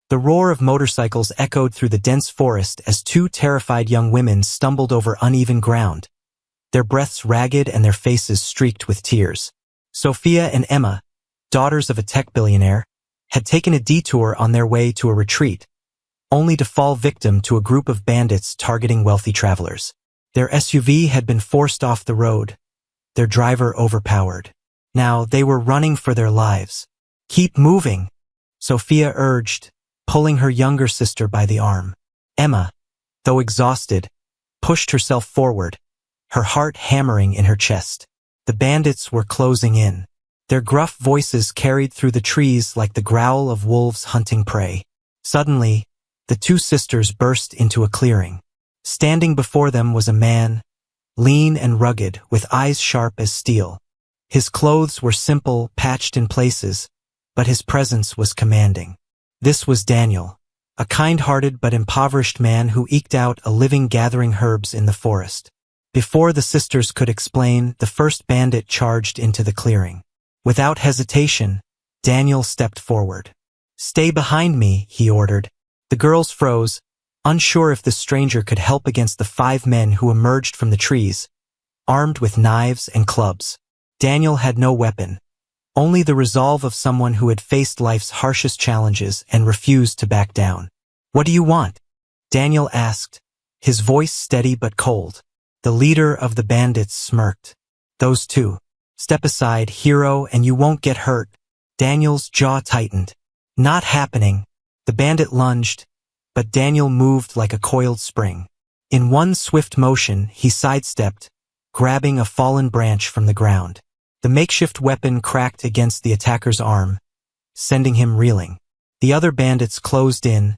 The roar of motorcycles echoed through the dense forest as two terrified young women stumbled over uneven ground, their breaths ragged and their faces streaked with tears. Sophia and Emma, daughters of a tech billionaire, had taken a detour on their way to a retreat, only to fall victim to a group of bandits targeting wealthy travelers. Their SUV had been forced off the road, their driver overpowered. Now they were running for their lives. "Keep moving," Sophia urged, pulling her younger sister by the arm. Emma, though exhausted, pushed herself forward, her heart hammering in her chest. The bandits were closing in. Their gruff voices carried through the trees like the growl of wolves hunting prey. Suddenly, the two sisters burst into a clearing. Standing before them was a man, lean and rugged, with eyes sharp as steel. His clothes were simple, patched in places, but his presence was commanding. This was Daniel, a kind-hearted but impoverished man who eked out a living gathering herbs in the forest. Before the sisters could explain, the first bandit charged into the clearing. Without hesitation, Daniel stepped forward. "Stay behind me," he ordered. The girls froze, unsure if the stranger could help against the 5 men who emerged from the trees, armed with knives and clubs. Daniel had no weapon, only the resolve of someone who had faced life's harshest challenges and refused to back down. "What do you want?" Daniel asked, his voice steady but cold. The leader of the bandits smirked. "Those two. Step aside, hero, and you won't get hurt." Daniel's jaw tightened. "Not happening." The bandit lunged, but Daniel moved like a coiled spring. In one swift motion, he sidestepped, grabbing a fallen branch from the ground. The makeshift weapon cracked against the attacker's arm, sending him reeling. The other bandits closed in,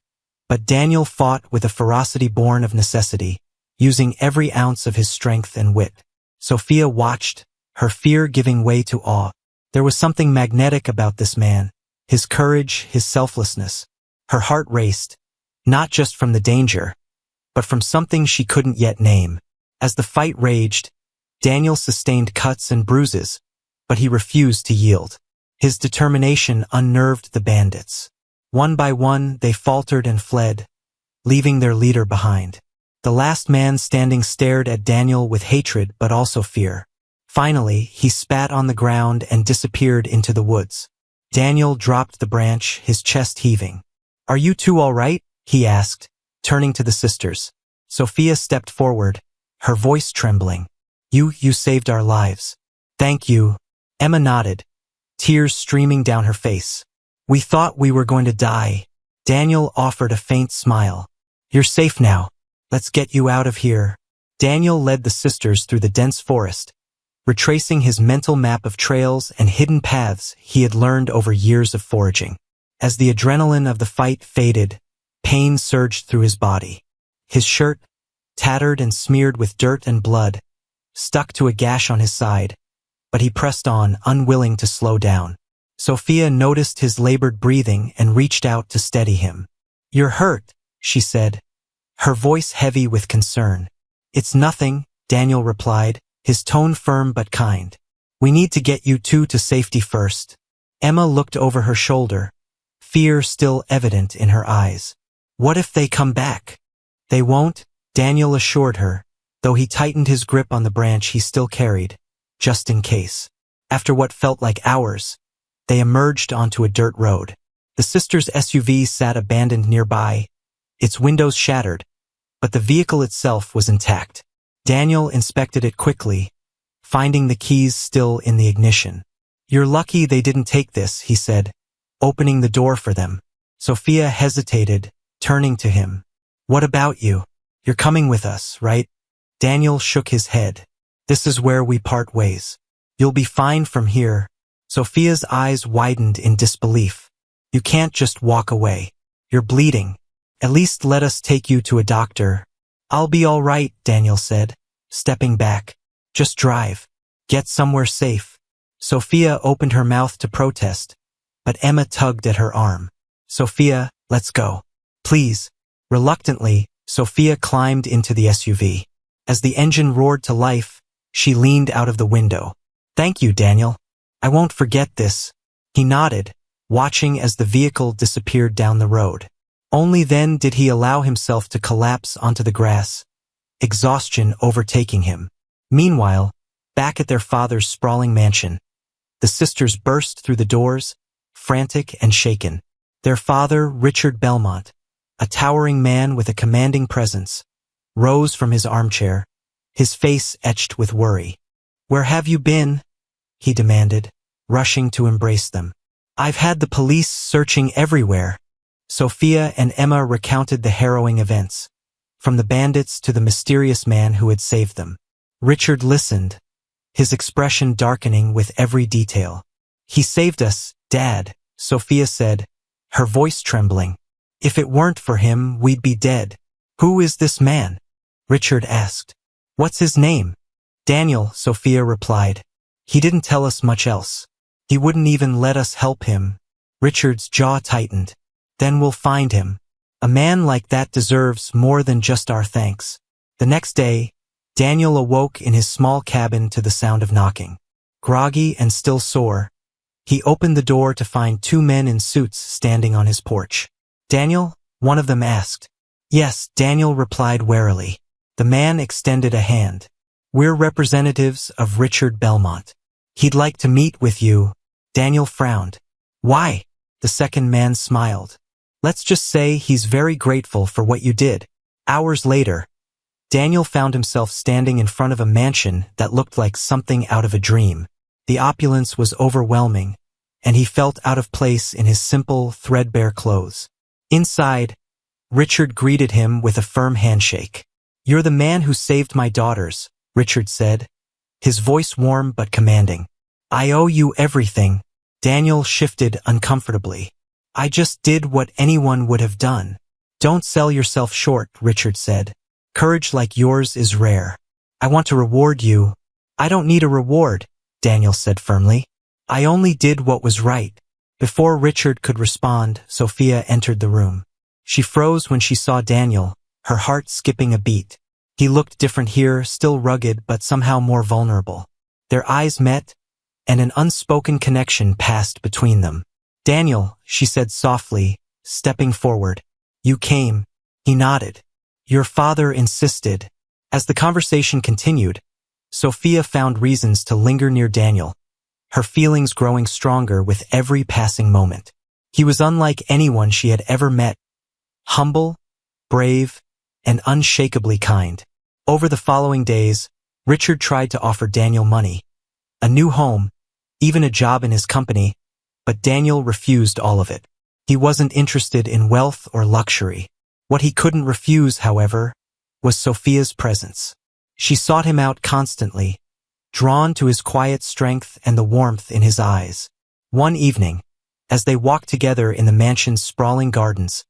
but Daniel fought with a ferocity born of necessity, using every ounce of his strength and wit. Sophia watched, her fear giving way to awe. There was something magnetic about this man, his courage, his selflessness. Her heart raced, not just from the danger, but from something she couldn't yet name. As the fight raged, Daniel sustained cuts and bruises, but he refused to yield. His determination unnerved the bandits. One by one, they faltered and fled, leaving their leader behind. The last man standing stared at Daniel with hatred but also fear. Finally, he spat on the ground and disappeared into the woods. Daniel dropped the branch, his chest heaving. "Are you two all right?" he asked, turning to the sisters. Sophia stepped forward, her voice trembling. You saved our lives." "Thank you." Emma nodded, tears streaming down her face. "We thought we were going to die." Daniel offered a faint smile. "You're safe now. Let's get you out of here." Daniel led the sisters through the dense forest, retracing his mental map of trails and hidden paths he had learned over years of foraging. As the adrenaline of the fight faded, pain surged through his body. His shirt, tattered and smeared with dirt and blood, stuck to a gash on his side, but he pressed on, unwilling to slow down. Sophia noticed his labored breathing and reached out to steady him. "You're hurt," she said, her voice heavy with concern. "It's nothing," Daniel replied, his tone firm but kind. "We need to get you two to safety first." Emma looked over her shoulder, fear still evident in her eyes. "What if they come back?" "They won't," Daniel assured her, though he tightened his grip on the branch he still carried, just in case. After what felt like hours, they emerged onto a dirt road. The sisters' SUV sat abandoned nearby, its windows shattered, but the vehicle itself was intact. Daniel inspected it quickly, finding the keys still in the ignition. "You're lucky they didn't take this," he said, opening the door for them. Sophia hesitated, turning to him. "What about you? You're coming with us, right?" Daniel shook his head. "This is where we part ways. You'll be fine from here." Sophia's eyes widened in disbelief. "You can't just walk away. You're bleeding. At least let us take you to a doctor." "I'll be all right," Daniel said, stepping back. "Just drive. Get somewhere safe." Sophia opened her mouth to protest, but Emma tugged at her arm. "Sophia, let's go. Please." Reluctantly, Sophia climbed into the SUV. As the engine roared to life, she leaned out of the window. "Thank you, Daniel. I won't forget this." He nodded, watching as the vehicle disappeared down the road. Only then did he allow himself to collapse onto the grass, exhaustion overtaking him. Meanwhile, back at their father's sprawling mansion, the sisters burst through the doors, frantic and shaken. Their father, Richard Belmont, a towering man with a commanding presence, rose from his armchair, his face etched with worry. "Where have you been?" he demanded, rushing to embrace them. "I've had the police searching everywhere." Sophia and Emma recounted the harrowing events, from the bandits to the mysterious man who had saved them. Richard listened, his expression darkening with every detail. "He saved us, Dad," Sophia said, her voice trembling. "If it weren't for him, we'd be dead." "Who is this man?" Richard asked. "What's his name?" "Daniel," Sophia replied. "He didn't tell us much else. He wouldn't even let us help him." Richard's jaw tightened. "Then we'll find him. A man like that deserves more than just our thanks." The next day, Daniel awoke in his small cabin to the sound of knocking. Groggy and still sore, he opened the door to find two men in suits standing on his porch. "Daniel?" one of them asked. "Yes," Daniel replied warily. The man extended a hand. "We're representatives of Richard Belmont. He'd like to meet with you." Daniel frowned. "Why?" The second man smiled. "Let's just say he's very grateful for what you did." Hours later, Daniel found himself standing in front of a mansion that looked like something out of a dream. The opulence was overwhelming, and he felt out of place in his simple, threadbare clothes. Inside, Richard greeted him with a firm handshake. "You're the man who saved my daughters," Richard said, his voice warm but commanding. "I owe you everything." Daniel shifted uncomfortably. "I just did what anyone would have done." "Don't sell yourself short," Richard said. "Courage like yours is rare. I want to reward you." "I don't need a reward," Daniel said firmly. "I only did what was right." Before Richard could respond, Sophia entered the room. She froze when she saw Daniel, her heart skipping a beat. He looked different here, still rugged but somehow more vulnerable. Their eyes met, and an unspoken connection passed between them. "Daniel," she said softly, stepping forward. "You came." He nodded. "Your father insisted." As the conversation continued, Sophia found reasons to linger near Daniel, her feelings growing stronger with every passing moment. He was unlike anyone she had ever met, humble, brave, and unshakably kind. Over the following days, Richard tried to offer Daniel money, a new home, even a job in his company, but Daniel refused all of it. He wasn't interested in wealth or luxury. What he couldn't refuse, however, was Sophia's presence. She sought him out constantly, drawn to his quiet strength and the warmth in his eyes. One evening, as they walked together in the mansion's sprawling gardens,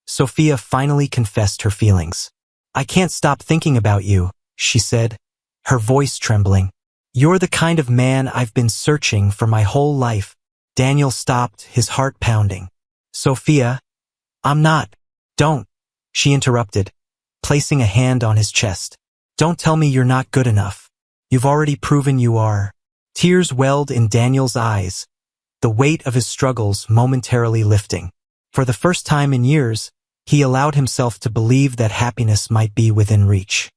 Sophia finally confessed her feelings. "I can't stop thinking about you," she said, her voice trembling. "You're the kind of man I've been searching for my whole life." Daniel stopped, his heart pounding. "Sophia, I'm not." "Don't," she interrupted, placing a hand on his chest. "Don't tell me you're not good enough. You've already proven you are." Tears welled in Daniel's eyes, the weight of his struggles momentarily lifting. For the first time in years, he allowed himself to believe that happiness might be within reach.